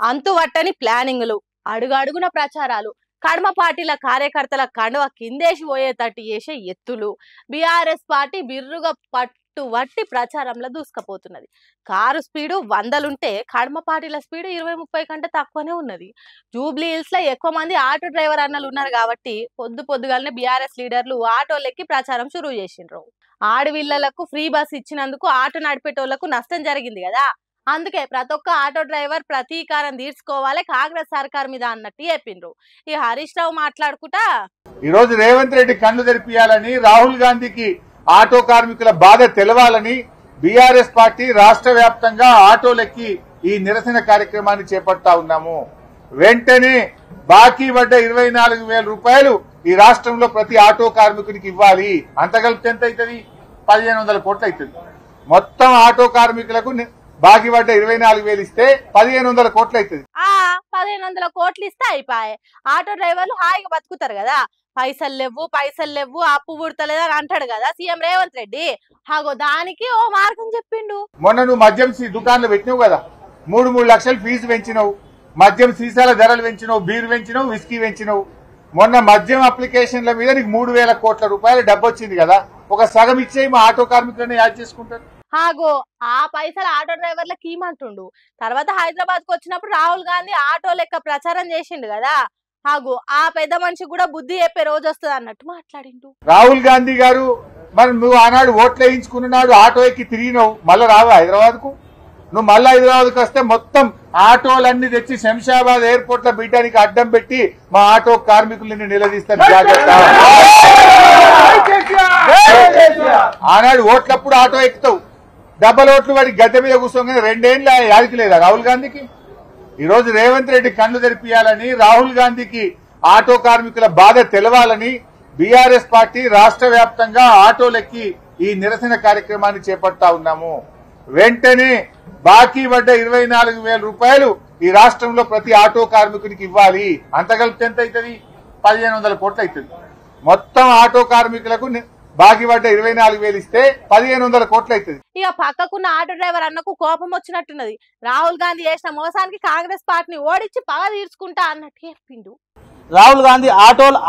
అంతువట్టని ప్లానింగ్లు, అడుగడుగున ప్రచారాలు, కడమ పార్టీల కార్యకర్తల కండువ కిందేసి పోయేటట్టు చేసే ఎత్తులు, బీఆర్ఎస్ పార్టీ బిర్రుగా పట్టువట్టి ప్రచారంలో దూసుకుపోతున్నది. కారు స్పీడు 100లుంటే కడమ పార్టీల స్పీడు 20-30 కంటే తక్కువనే ఉన్నది. జూబ్లీ హిల్స్ లో ఎక్కువ మంది ఆటో డ్రైవర్ అన్నలు ఉన్నారు కాబట్టి పొద్దుగాలనే బీఆర్ఎస్ లీడర్లు ఆటోలెక్కి ప్రచారం షురూ చేసిండ్రు. ఆడవిళ్లకు ఫ్రీ బస్ ఇచ్చినందుకు ఆటో నడిపేటోళ్లకు నష్టం జరిగింది కదా, అందుకే ప్రతి ఒక్క ఆటో డ్రైవర్ ప్రతీకారం తీర్చుకోవాలి కాంగ్రెస్ సర్కార్ మీద అన్నట్టు చెప్పిండ్రు. ఈ హరీష్ రావు మాట్లాడుకుంటా ఈ రోజు రేవంత్ రెడ్డి కన్ను తెరిపియాలని, రాహుల్ గాంధీకి ఆటో కార్మికుల బాధ తెలవాలని బీఆర్ఎస్ పార్టీ రాష్ట్ర వ్యాప్తంగా ఆటోలెక్కి ఈ నిరసన కార్యక్రమాన్ని చేపడతా ఉన్నాము. వెంటనే బాకీ పడ్డ 24,000 రూపాయలు ఈ రాష్ట్రంలో ప్రతి ఆటో కార్మికునికి ఇవ్వాలి. అంత కలిపితే ఎంత అవుతుంది? 1,500 కోట్లు అవుతుంది. మొత్తం ఆటో కార్మికులకు బాకీ పడ్డ 24,000 ఇస్తే 1,500 కోట్లు అవుతుంది. 1,500 కోట్లు ఇస్తే అయిపోయి ఆటో డ్రైవర్లు హాయిగా బతుకుతారు కదా. పైసలు లేవు అప్పు పుడతలేదు అని అంటాడు కదా సీఎం రేవంత్ రెడ్డి. హాగో దానికి ఓ మార్గం చెప్పిండు. మొన్న నువ్వు మద్యం దుకాణాలు పెట్టినావు కదా, 3 లక్షలు ఫీజు పెంచినావు, మద్యం సీసాల ధరలు పెంచినావు, బీర్ పెంచినావు, విస్కీ పెంచినావు. మొన్న మద్యం అప్లికేషన్ల మీద నీకు 3,000 కోట్ల రూపాయలు డబ్బు వచ్చింది కదా, ఒక సగం ఇచ్చేయి మా ఆటో కార్మికులను యాడ్ చేసుకుంటారు. హాగో ఆ పైసలు ఆటో డ్రైవర్లకు ఇమ్మంటుండు. తర్వాత హైదరాబాద్ కు వచ్చినప్పుడు రాహుల్ గాంధీ ఆటో లెక్క ప్రచారం చేసిండు కదా, హాగో ఆ పెద్ద మనిషి కూడా బుద్ధి చెప్పే రోజు వస్తుంది అన్నట్టు మాట్లాడిండు. రాహుల్ గాంధీ గారు మరి నువ్వు ఆనాడు ఓట్లు వేయించుకున్నాడు, ఆటో ఎక్కి తిరిగినావు, మళ్ళా రావా హైదరాబాద్ కు? నువ్వు మళ్ళా హైదరాబాద్ కు వస్తే మొత్తం ఆటోలన్నీ తెచ్చి శంషాబాద్ ఎయిర్పోర్ట్ లో బిడ్డానికి అడ్డం పెట్టి మా ఆటో కార్మికులని నిలదీస్తారు. జాగ్రత్త. ఆనాడు ఓట్లప్పుడు ఆటో ఎక్కుతావు, డబ్బల ఓట్లు వాడి గద్దె మీద కూర్చోగానే 2 ఏళ్ళ యాదికి లేదా రాహుల్ గాంధీకి? ఈ రోజు రేవంత్ రెడ్డి కన్ను తెరిపియాలని, రాహుల్ గాంధీకి ఆటో కార్మికుల బాధ తెలవాలని బీఆర్ఎస్ పార్టీ రాష్ట్ర వ్యాప్తంగా ఆటోలెక్కి ఈ నిరసన కార్యక్రమాన్ని చేపడతా ఉన్నాము. వెంటనే బాకీ పడ్డ 24,000 రూపాయలు ఈ రాష్ట్రంలో ప్రతి ఆటో కార్మికునికి ఇవ్వాలి. అంత కలిపితే ఎంత అవుతుంది? 1,500 కోట్లు అవుతుంది. మొత్తం ఆటో కార్మికులకు బాకీ పడ్డ 24,000 ఇస్తే 1,500 కోట్లు అవుతుంది. ఇక పక్కకున్న ఆటో డ్రైవర్ అన్నకు కోపం వచ్చినట్టున్నది. రాహుల్ గాంధీ చేసిన మోసానికి కాంగ్రెస్ పార్టీని ఓడించి పగ తీర్చుకుంటా అన్నట్టు చెప్పిండు. రాహుల్ గాంధీ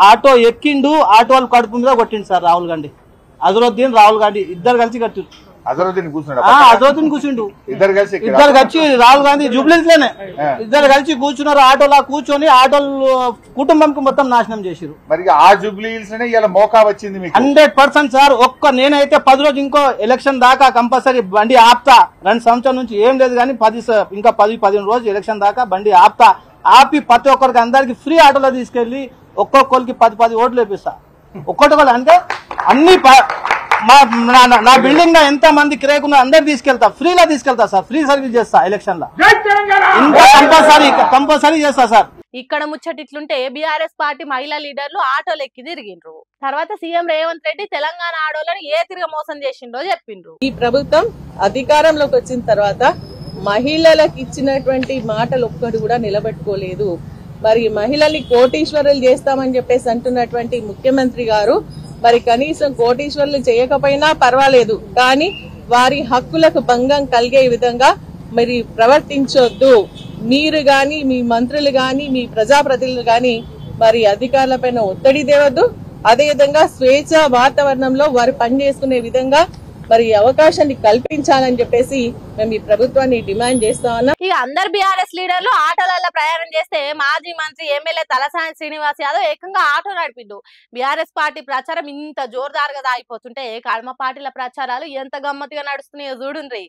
ఆటో ఎక్కిండు, ఆటోలు కడుపు మీద కొట్టిండు సార్ రాహుల్ గాంధీ. అజరుద్దీన్ రాహుల్ గాంధీ ఇద్దరు కలిసి కట్టిండు. అజరుద్దీన్ కూర్చుండు, ఇద్దరు కలిసి రాహుల్ గాంధీ జూబ్లీస్ లోనే ఇద్దరు కలిసి కూర్చున్నారు. ఆటోలా కూర్చొని ఆటోలు కుటుంబంకి మొత్తం నాశనం చేసిరు. మరి ఆ జూబ్లీ హిల్స్ ఇలా మోకా వచ్చింది 100% సార్. నేనైతే 10 రోజు ఇంకో ఎలక్షన్ దాకా కంపల్సరీ బండి ఆపుతా. 2 సంవత్సరాల నుంచి ఏం లేదు కానీ 10-15 రోజు ఎలక్షన్ దాకా బండి ఆపి ప్రతి ఒక్కరికి అందరికి ఫ్రీ ఆటోలో తీసుకెళ్లి ఒక్కొక్కరికి 10 ఓట్లు వేపిస్తా. ఒక్కొక్కరు అంటే అన్ని నా బిల్డింగ్ లో ఎంత మంది కిరాయికున్నా అందరు తీసుకెళ్తా, ఫ్రీలో తీసుకెళ్తా సార్. ఫ్రీ సర్వీస్ చేస్తా ఎలక్షన్ లో, ఇంకా కంపల్సరీ చేస్తా సార్. ఇక్కడ ముచ్చటిట్లుంటే బీఆర్ఎస్ పార్టీ మహిళా లీడర్లు ఆటోలు ఎక్కి తిరిగిండ్రు. తర్వాత సీఎం రేవంత్ రెడ్డి తెలంగాణ ఆడోళ్ళని ఏ తిరిగి మోసం చేసిండో చెప్పిండ్రు. ఈ ప్రభుత్వం అధికారంలోకి వచ్చిన తర్వాత మహిళలకు ఇచ్చినటువంటి మాటలు ఒక్కటి కూడా నిలబెట్టుకోలేదు. మరి మహిళల్ని కోటీశ్వరులు చేస్తామని చెప్పేసి అంటున్నటువంటి ముఖ్యమంత్రి గారు మరి కనీసం కోటీశ్వరులు చేయకపోయినా పర్వాలేదు, కానీ వారి హక్కులకు భంగం కలిగే విధంగా మరి ప్రవర్తించొద్దు. మీరు గాని, మీ మంత్రులు గాని, మీ ప్రజాప్రతినిధులు గాని మరి అధికారులపైన ఒత్తిడి తేవద్దు. అదేవిధంగా స్వేచ్ఛ వాతావరణంలో వారు పనిచేసుకునే విధంగా మరి అవకాశాన్ని కల్పించాలని చెప్పేసి మేము ఈ ప్రభుత్వాన్ని డిమాండ్ చేస్తా ఉన్నాం. ఇక అందరు బీఆర్ఎస్ లీడర్లు ఆటోలలో ప్రయాణం చేస్తే మాజీ మంత్రి ఎమ్మెల్యే తలసాని శ్రీనివాస్ యాదవ్ ఏకంగా ఆటో నడిపిండు. బీఆర్ఎస్ పార్టీ ప్రచారం ఇంత జోరుదారుగా దాగిపోతుంటే కడమ పార్టీల ప్రచారాలు ఎంత గమ్మత్తుగా నడుస్తున్నాయో చూడుండ్రి.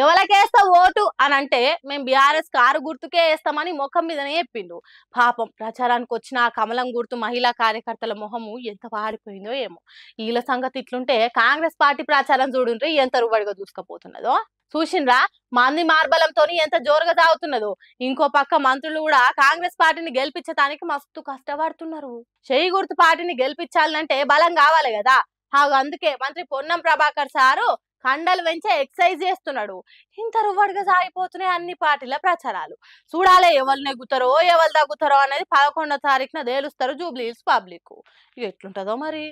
ఎవరికేస్తా ఓటు అని అంటే మేము బీఆర్ఎస్ కారు గుర్తుకే వేస్తామని ముఖం మీదనే చెప్పిండు. పాపం ప్రచారానికి వచ్చిన కమలం గుర్తు మహిళా కార్యకర్తల మొహము ఎంత వాడిపోయిందో ఏమో. వీళ్ళ సంగతి ఇట్లుంటే కాంగ్రెస్ పార్టీ ప్రచారం చూడుండ్రి ఎంత రుబడిగా దూసుకుపోతున్నదో. చూసిండ్రా మంది మార్బలంతో ఎంత జోరుగా తాగుతున్నదో. ఇంకో పక్క మంత్రులు కూడా కాంగ్రెస్ పార్టీని గెలిపించడానికి మస్తు కష్టపడుతున్నారు. చెయ్యి గుర్తు పార్టీని గెలిపించాలంటే బలం కావాలి కదా. అందుకే మంత్రి పొన్నం ప్రభాకర్ సారు కండలు పెంచే ఎక్సైజ్ చేస్తున్నాడు. ఇంత రువ్వడిగా సాగిపోతున్నాయి అన్ని పార్టీల ప్రచారాలు. చూడాలి ఎవరు నెగ్గుతారో ఎవరు తగ్గుతారో అనేది 11వ తారీఖున తేలుస్తారు జూబ్లీ హిల్స్ పబ్లిక్. ఎట్లుంటుందో మరి.